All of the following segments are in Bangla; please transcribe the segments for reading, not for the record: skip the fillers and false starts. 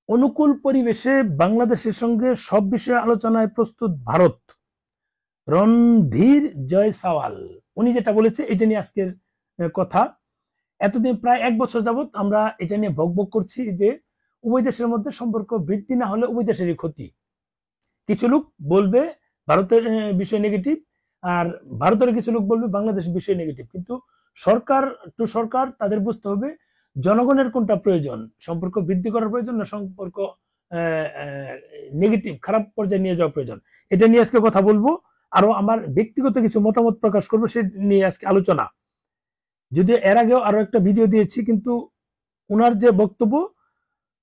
অনুকূল পরিবেশে বাংলাদেশের সঙ্গে সব বিষয়ে আলোচনায় প্রস্তুত ভারত। রণধীর জয়সওয়াল উনি যেটা বলেছে এটা নিয়ে আজকের কথা। এতদিন প্রায় 1 বছর যাবত আমরা এটা নিয়ে বকবক করছি যে উভয় দেশের মধ্যে সম্পর্ক বৃদ্ধি না হলে উভয় দেশেরই ক্ষতি। কিছু লোক বলবে ভারতের বিষয় নেগেটিভ, আর ভারতের কিছু লোক বলবে বাংলাদেশের বিষয় নেগেটিভ। কিন্তু সরকার টু সরকার তাদের বুঝতে হবে জনগণের কোনটা প্রয়োজন, সম্পর্ক বৃদ্ধি করার প্রয়োজন না সম্পর্ক নেগেটিভ খারাপ পর্যায়ে নিয়ে যাওয়া প্রয়োজন। এটা নিয়ে আজকে কথা বলবো, আরো আমার ব্যক্তিগত কিছু মতামত প্রকাশ করবো, সে নিয়ে আজকে আলোচনা। যদি এর আগেও আরো একটা ভিডিও দিয়েছি, কিন্তু ওনার যে বক্তব্য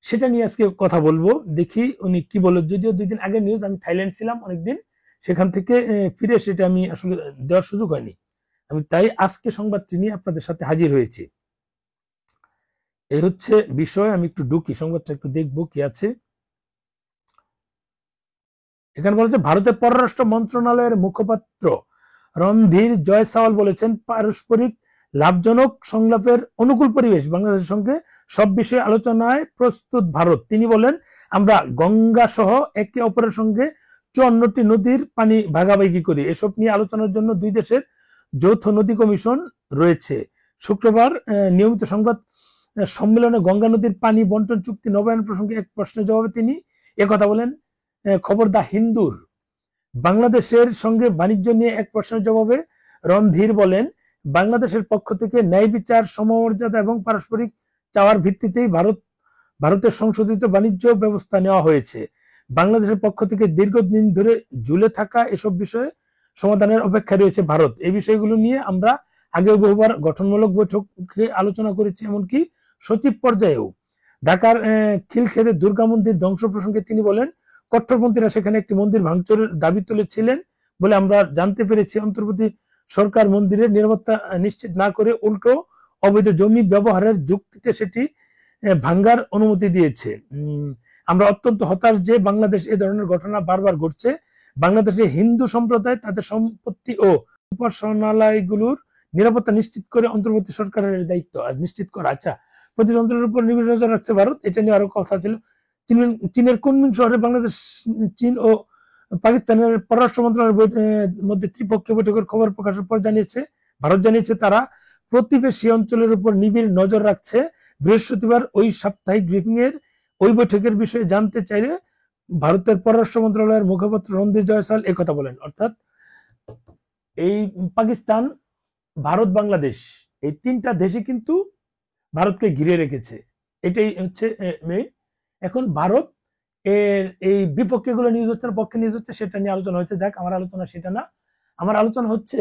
সেটা নিয়ে আজকে কথা বলবো। দেখি উনি কি বলে। যদিও 2 দিন আগে নিউজ, আমি থাইল্যান্ড ছিলাম অনেকদিন, সেখান থেকে ফিরে সেটা আমি আসলে দেওয়ার সুযোগ হয়নি। আমি তাই আজকে সংবাদটি নিয়ে আপনাদের সাথে হাজির হয়েছি। এই হচ্ছে বিষয়। আমি একটু ঢুকি, সংবাদটা একটু দেখবো কি আছে এখানে। বলছে ভারতের পররাষ্ট্র মন্ত্রণালয়ের মুখপাত্র রণধীর জয়সওয়াল বলেছেন, পারস্পরিক লাভজনক সংলাপের অনুকূল পরিবেশ বাংলাদেশের সঙ্গে সব বিষয়ে আলোচনায় প্রস্তুত ভারত। তিনি বলেন, আমরা গঙ্গা সহ একে অপরের সঙ্গে 54টি নদীর পানি ভাগাভাগি করি। এসব নিয়ে আলোচনার জন্য 2 দেশের যৌথ নদী কমিশন রয়েছে। শুক্রবার নিয়মিত সংবাদ সম্মেলনে গঙ্গা নদীর পানি বন্টন চুক্তি নবায়ন প্রসঙ্গে এক প্রশ্নের জবাবে তিনি একথা বলেন। খবর দা হিন্দুর। বাংলাদেশের সঙ্গে বাণিজ্য নিয়ে এক প্রশ্নের জবাবে রণধীর বলেন, বাংলাদেশের পক্ষ থেকে ন্যায় বিচার, সমমর্যাদা এবং পারস্পরিক চাওয়ার ভিত্তিতেই ভারতের সংশোধিত বাণিজ্য ব্যবস্থা নেওয়া হয়েছে। বাংলাদেশের পক্ষ থেকে দীর্ঘদিন ধরে ঝুলে থাকা এসব বিষয়ে সমাধানের অপেক্ষা রয়েছে ভারত। এই বিষয়গুলো নিয়ে আমরা আগে বহুবার গঠনমূলক বৈঠকে আলোচনা করেছি, এমনকি সচিব পর্যায়েও। ঢাকার খিলক্ষেতে দুর্গা মন্দির ধ্বংস প্রসঙ্গে তিনি বলেন, কট্টরপন্থীরা সেখানে একটি মন্দির ভাঙচুরের দাবি তুলেছিলেন বলে আমরা জানতে পেরেছি। অন্তর্বর্তী সরকার মন্দিরের নিরাপত্তা নিশ্চিত না করে উল্টো অবৈধ জমি ব্যবহারের যুক্তিতে সেটি ভাঙ্গার অনুমতি দিয়েছে। আমরা অত্যন্ত হতাশ যে বাংলাদেশ এ ধরনের ঘটনা বারবার ঘটছে। বাংলাদেশের হিন্দু সম্প্রদায় তাদের সম্পত্তি ও উপাসনালয়গুলোর নিরাপত্তা নিশ্চিত করে অন্তর্বর্তী সরকারের দায়িত্ব নিশ্চিত করা। আচ্ছা, প্রতিটি অঞ্চলের উপর নিবিড় নজর রাখছে ভারত, এটা নিয়ে আরো কথা ছিল। চীনের কুনমিং শহরে বাংলাদেশ, চীন ও পাকিস্তানের পররাষ্ট্র মন্ত্রণালয়ের মধ্যে ত্রিপক্ষীয় বৈঠকের খবর প্রকাশের পর ভারত জানিয়েছে তারা প্রতিবেশী অঞ্চলের উপর নিবিড় নজর রাখছে। বৃহস্পতিবার ওই সাপ্তাহিক ব্রিফিং এর ওই বৈঠকের বিষয়ে জানতে চাইলে ভারতের পররাষ্ট্র মন্ত্রণালয়ের মুখপাত্র রণধীর জয়সওয়াল একথা বলেন। অর্থাৎ এই পাকিস্তান, ভারত, বাংলাদেশ এই 3টা দেশে কিন্তু ভারতকে ঘিরে রেখেছে। এটাই হচ্ছে মেইন। এখন ভারত এর এই বিপক্ষে গুলো নিউজ হচ্ছে, পক্ষে নিউজ হচ্ছে, সেটা নিয়ে আলোচনা হচ্ছে। যাক, আমার আলোচনা সেটা না। আমার আলোচনা হচ্ছে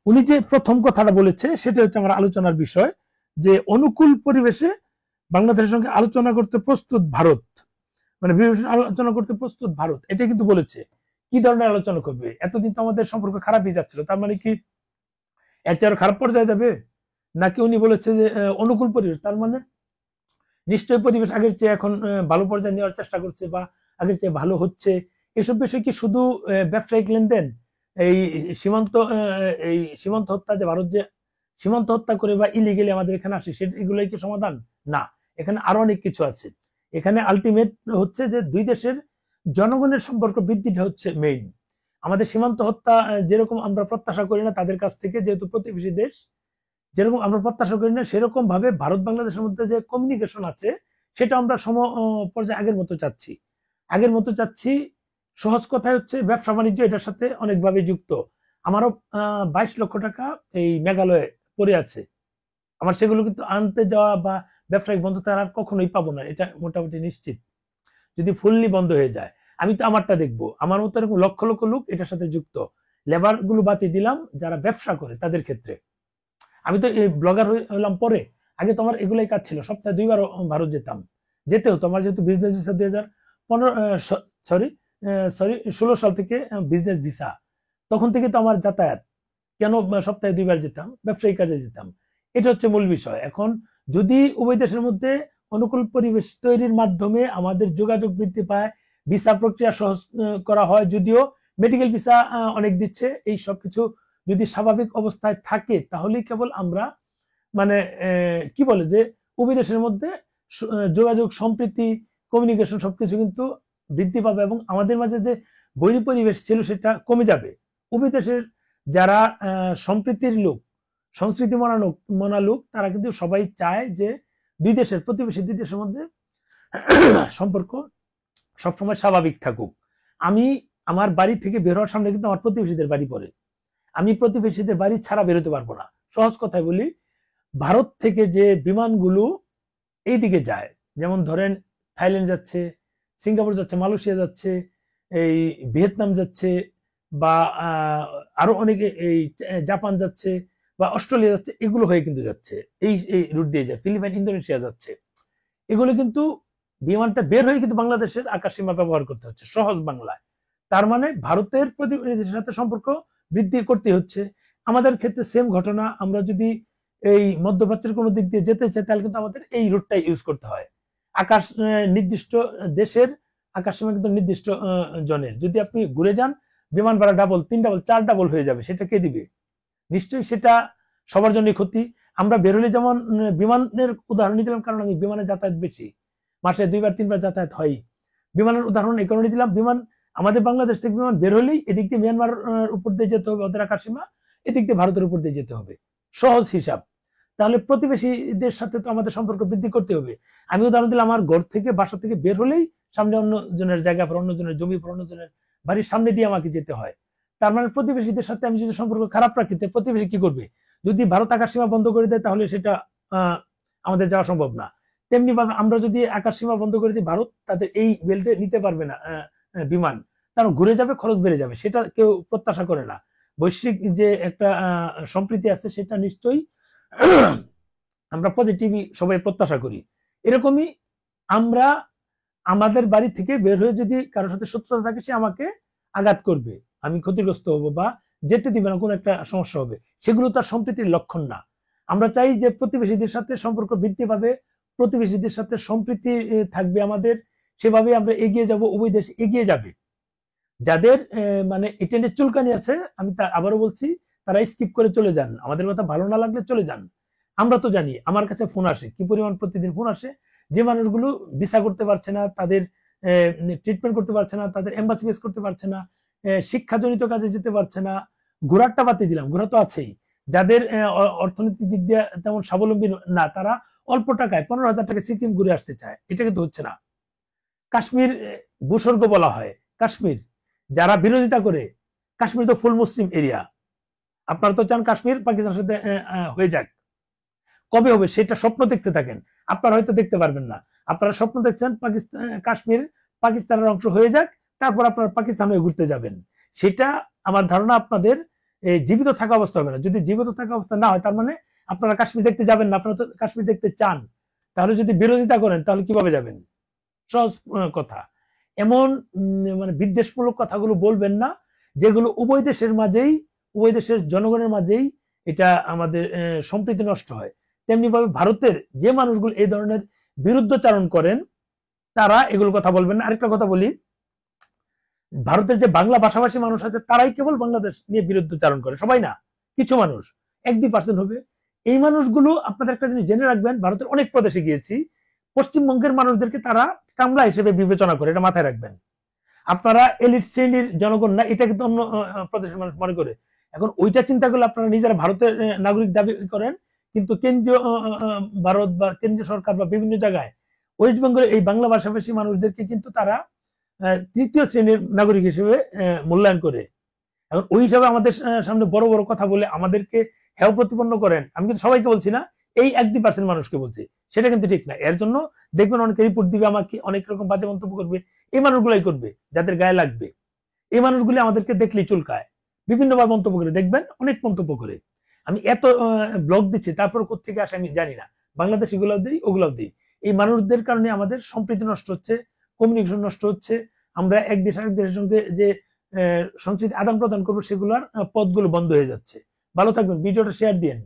উনি যে প্রথম কথাটা বলেছে সেটা হচ্ছে আমার আলোচনার বিষয়, যে অনুকূল পরিবেশে বাংলাদেশের সঙ্গে আলোচনা করতে প্রস্তুত ভারত, মানে আলোচনা করতে প্রস্তুত ভারত। এটা কিন্তু বলেছে। কি ধরনের আলোচনা করবে? এতদিন তো আমাদের সম্পর্ক খারাপই যাচ্ছিল, তার মানে কি এর চেয়ে খারাপ পর্যায়ে যাবে? নাকি উনি বলেছে যে অনুকূল পরিবেশ, তার মানে নিশ্চয়ই পরিবেশ আগের চেয়ে এখন ভালো পর্যায়ে নেওয়ার চেষ্টা করছে বা আগের চেয়ে ভালো হচ্ছে। এসব বিষয় কি শুধু ব্যবসায়িক লেনদেন, এই সীমান্ত হত্যা, যে ভারত যে সীমান্ত হত্যা করে বা ইলিগেলি আমাদের এখানে আসে, সেটা এগুলোই কি সমাধান? না, এখানে আরো অনেক কিছু আছে। এখানে আলটিমেট হচ্ছে যে 2 দেশের জনগণের সম্পর্ক বৃদ্ধিটা হচ্ছে মেইন। আমাদের সীমান্ত হত্যা যেরকম আমরা প্রত্যাশা করি না তাদের কাছ থেকে, যেহেতু প্রতিবেশী দেশ, যেরকম আমরা প্রত্যাশা করি না, সেরকম ভাবে ভারত বাংলাদেশের মধ্যে যে কমিউনিকেশন আছে সেটা আমরা সম পর্যায়ে আগের মতো চাচ্ছি। সহজ কথায় হচ্ছে ব্যবসা বাণিজ্য এটার সাথে অনেকভাবে যুক্ত। আমারও 22 লক্ষ টাকা এই মেঘালয়ে পড়ে আছে। আমার সেগুলো কিন্তু আনতে যাওয়া বা ব্যবসায়িক বন্ধ তার আর কখনোই পাবো না, এটা মোটামুটি নিশ্চিত। যদি ফুললি বন্ধ হয়ে যায়, আমি তো আমারটা দেখবো। আমার মতো এরকম লক্ষ লক্ষ লোক এটার সাথে যুক্ত। লেবার গুলো বাতি দিলাম, যারা ব্যবসা করে তাদের ক্ষেত্রে। আমি তো এই ব্লগার হলাম পরে, আগে তোমার এগুলাই কাজ ছিল। সপ্তাহে 2 বার ভারত যেতে হতো আমার, যেহেতু বিজনেস ভিসা 2016 সাল থেকে বিজনেস ভিসা, তখন থেকে তো আমার যাতায়াত। কেন সপ্তাহে 2 বার যেতাম? ব্যবসায়িক কাজে যেতাম। এটা হচ্ছে মূল বিষয়। এখন যদি উভয় দেশের মধ্যে অনুকূল পরিবেশ তৈরির মাধ্যমে আমাদের যোগাযোগ বৃদ্ধি পায়, ভিসা প্রক্রিয়া সহজ করা হয়, যদিও মেডিকেল ভিসা অনেক দিচ্ছে, এই সবকিছু যদি স্বাভাবিক অবস্থায় থাকে, তাহলেই কেবল আমরা মানে কি বলে যে উভয় দেশের মধ্যে যোগাযোগ সম্প্রীতি কমিউনিকেশন সবকিছু কিন্তু বৃদ্ধি পাবে এবং আমাদের মাঝে যে বৈরী পরিবেশ ছিল সেটা কমে যাবে। উভয় দেশের যারা সম্প্রীতির লোক, সংস্কৃতি মনা লোক, তারা কিন্তু সবাই চায় যে দুই দেশের প্রতিবেশী দুই দেশের মধ্যে সম্পর্ক সবসময় স্বাভাবিক থাকুক। আমি আমার বাড়ি থেকে বের হওয়ার সামনে কিন্তু আমার প্রতিবেশীদের বাড়ি পড়ে, আমি প্রতিবেশীদের বাড়ি ছাড়া বেরোতে পারবো না। সহজ কথায় বলি, ভারত থেকে যে বিমানগুলো এইদিকে যায়, যেমন ধরেন থাইল্যান্ড যাচ্ছে, সিঙ্গাপুর যাচ্ছে, মালয়েশিয়া যাচ্ছে, এই ভিয়েতনাম যাচ্ছে, বা আরো অনেকে এই জাপান যাচ্ছে বা অস্ট্রেলিয়া যাচ্ছে, এগুলো হয়ে কিন্তু যাচ্ছে, এই রুট দিয়ে যায়, ফিলিপাইন, ইন্দোনেশিয়া যাচ্ছে। এগুলো কিন্তু বিমানটা বের হয়ে কিন্তু বাংলাদেশের আকাশসীমা ব্যবহার করতে হচ্ছে, সহজ বাংলায়। তার মানে ভারতের প্রতিবেশীদের সাথে সম্পর্ক বৃদ্ধি করতে হচ্ছে। আমাদের ক্ষেত্রে সেম ঘটনা। আমরা যদি এই মধ্যপ্রাচ্যের কোনো দিক দিয়ে যেতে চাই তাহলে কিন্তু আমাদের এই রুটটাই ইউজ করতে হয়। আকাশ নির্দিষ্ট দেশের আকাশসীমা কিন্তু নির্দিষ্ট জনের। যদি আপনি ঘুরে যান, বিমান ভাড়া ডাবল, 3 ডাবল, 4 ডাবল হয়ে যাবে। সেটা কে দিবে? নিশ্চয়ই সেটা সবার জন্যই ক্ষতি। আমরা বেরোলে যেমন বিমানের উদাহরণ দিলাম, কারণ আমি বিমানে যাতায়াত বেশি, মাসে 2বার 3বার যাতায়াত হয়। বিমানের উদাহরণ এই কারণে দিলাম, বিমান আমাদের বাংলাদেশ থেকে বিমান বের হলেই এদিক দিয়ে মিয়ানমার উপর দিয়ে যেতে হবে, ওদের আকাশসীমা, এদিক দিয়ে ভারতের উপর দিয়ে যেতে হবে। সহজ হিসাব। তাহলে প্রতিবেশীদের সাথে তো আমাদের সম্পর্ক বৃদ্ধি করতে হবে। আমি উদাহরণ দিলাম, আমার ঘর থেকে, বাসা থেকে বের হলেই সামনে অন্য জনের জায়গা, পর অন্য জনের জমি, পর অন্য জনের বাড়ির সামনে দিয়ে আমাকে যেতে হয়। তার মানে প্রতিবেশীদের সাথে আমি যদি সম্পর্ক খারাপ রাখি, প্রতিবেশী কি করবে? যদি ভারত আকাশসীমা বন্ধ করে দেয় তাহলে সেটা আমাদের যাওয়া সম্ভব না। তেমনি ভাবে আমরা যদি আকাশসীমা বন্ধ করে দিই, ভারত তাদের এই বেল্টে নিতে পারবে না বিমান, কারণ ঘুরে যাবে, খরচ বেড়ে যাবে। সেটা কেউ প্রত্যাশা করে না। বৈশ্বিক যে একটা সম্প্রীতি আছে সেটা নিশ্চয়ই আমরা পজিটিভই সবাই প্রত্যাশা করি। এরকমই আমরা আমাদের বাড়ি থেকে বের হয়ে যদি কারোর সাথে শত্রুতা থাকে, সে আমাকে আঘাত করবে, আমি ক্ষতিগ্রস্ত হব, বা যেতে দিবে না, কোনো একটা সমস্যা হবে, সেগুলো তার সম্প্রীতির লক্ষণ না। আমরা চাই যে প্রতিবেশীদের সাথে সম্পর্ক বৃদ্ধি পাবে, প্রতিবেশীদের সাথে সম্প্রীতি থাকবে আমাদের, সেভাবে আমরা এগিয়ে যাব, উভয় দেশ এগিয়ে যাবে। যাদের মানে ইটেনে চুলকানি আছে, আমি আবারও বলছি, তারা স্কিপ করে চলে যান। আমাদের কথা ভালো না লাগলে চলে যান। আমরা তো জানি, আমার কাছে ফোন আসে, কি পরিমাণ প্রতিদিন ফোন আসে, যে মানুষগুলো ভিসা করতে পারছে না, তাদের ট্রিটমেন্ট করতে পারছে না, তাদের এম্বাসি ফেস করতে পারছে না, শিক্ষাজনিত কাজে যেতে পারছে না। ঘোরারটা বাদ দিলাম, ঘোরা তো আছেই। যাদের অর্থনৈতিক দিক দিয়ে তেমন স্বাবলম্বী না, তারা অল্প টাকায় 15,000 টাকা সিকিম ঘুরে আসতে চায়, এটা কিন্তু হচ্ছে না। কাশ্মীর ভূস্বর্গ বলা হয় কাশ্মীর, যারা বিরোধিতা করে, কাশ্মীর তো ফুল মুসলিম এরিয়া। আপনারা তো চান কাশ্মীর পাকিস্তানের সাথে হয়ে যাক, কবে হবে সেটা স্বপ্ন দেখতে থাকেন। আপনারা হয়তো দেখতে পারবেন না। আপনারা স্বপ্ন দেখছেন পাকিস্তান, কাশ্মীর পাকিস্তানের অংশ হয়ে যাক, তারপর আপনারা পাকিস্তান হয়ে ঘুরতে যাবেন। সেটা আমার ধারণা আপনাদের জীবিত থাকা অবস্থা হবে না। যদি জীবিত থাকা অবস্থা না হয়, তার মানে আপনারা কাশ্মীর দেখতে যাবেন না। আপনারা তো কাশ্মীর দেখতে চান, তাহলে যদি বিরোধিতা করেন তাহলে কিভাবে যাবেন? সহজ কথা। এমন মানে বিদ্বেষমূলক কথাগুলো বলবেন না, যেগুলো উভয় দেশের মাঝেই, উভয় দেশের জনগণের মাঝেই এটা আমাদের সম্প্রীতি নষ্ট হয়। তেমনি ভাবে ভারতের যে মানুষগুলো এই ধরনের বিরুদ্ধচারণ করেন, তারা এগুলো কথা বলবেন না। আরেকটা কথা বলি, ভারতের যে বাংলা ভাষাভাষী মানুষ আছে, তারাই কেবল বাংলাদেশ নিয়ে বিরুদ্ধচারণ করে, সবাই না, কিছু মানুষ, 1-2% হবে। এই মানুষগুলো, আপনাদের একটা জিনিস জেনে রাখবেন, ভারতের অনেক প্রদেশে গিয়েছি, পশ্চিমবঙ্গের মানুষদেরকে তারা কামলা হিসেবে বিবেচনা করে, এটা মাথায় রাখবেন। আপনারা এলিট শ্রেণীর জনগণ না, এটা কিন্তু অন্য প্রদেশের মানুষ মনে করে। এখন ওইটা চিন্তা করলে আপনারা নিজেরা ভারতের নাগরিক দাবি করেন, কিন্তু কেন্দ্রীয় ভারত বা কেন্দ্রীয় সরকার বা বিভিন্ন জায়গায় ওয়েস্ট বেঙ্গলের এই বাংলা ভাষাভাষী মানুষদেরকে কিন্তু তারা তৃতীয় শ্রেণীর নাগরিক হিসেবে মূল্যায়ন করে। এখন ওই হিসাবে আমাদের সামনে বড় বড় কথা বলে আমাদেরকে হেয় প্রতিপন্ন করেন। আমি কিন্তু সবাইকে বলছি না, এই 1-2% মানুষকে বলছি, সেটা কিন্তু ঠিক না। এর জন্য দেখবেন অনেকে রিপোর্ট দিবে, আমাকে অনেক রকম বাজে মন্তব্য করবে। এই মানুষগুলাই করবে যাদের গায়ে লাগবে। এই মানুষগুলি আমাদেরকে দেখলেই চুলকায়, বিভিন্নভাবে মন্তব্য করে, দেখবেন অনেক মন্তব্য করে। আমি এত ব্লগ দিচ্ছি, তারপর কোথেকে আসে আমি জানি না। বাংলাদেশ এগুলো দিই, ওগুলো দিই। এই মানুষদের কারণে আমাদের সম্প্রীতি নষ্ট হচ্ছে, কমিউনিকেশন নষ্ট হচ্ছে। আমরা এক দেশ আরেক দেশের সঙ্গে যে সংস্কৃতি আদান প্রদান করবো, সেগুলোর পথগুলো বন্ধ হয়ে যাচ্ছে। ভালো থাকবেন, ভিডিওটা শেয়ার দিন।